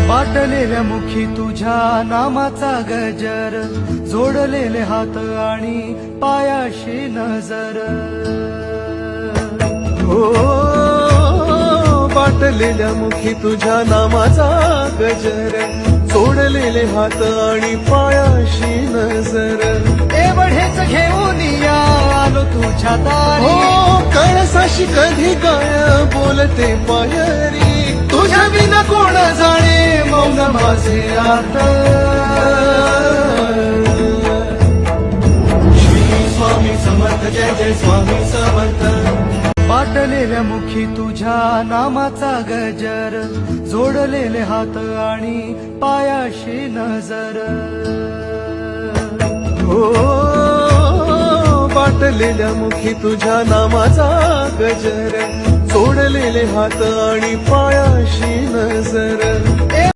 वाटलेल्या मुखी तुझ्या नामाचा गजर, जोडलेले हात आणि पायाशी नजर. हो वाटलेल्या मुखी तुझ्या नामाचा गजर, जोडलेले हात आणि पायाशी नजर. एवढेच घेऊन या आलो तुझ्या दारी. हो कळसाशी कधी काय बोलते पायरी, तुझ्या विना कोण जाणे मौन माझे आता. श्री स्वामी समर्थ, जय जय स्वामी समर्थ. वाटलेल्या मुखी तुझ्या नामाचा गजर, जोडलेले हात आणि पायाशी नजर. हो वाटलेल्या मुखी तुझ्या नामाचा गजर, जोडलेले हात आणि पायाशी नजर.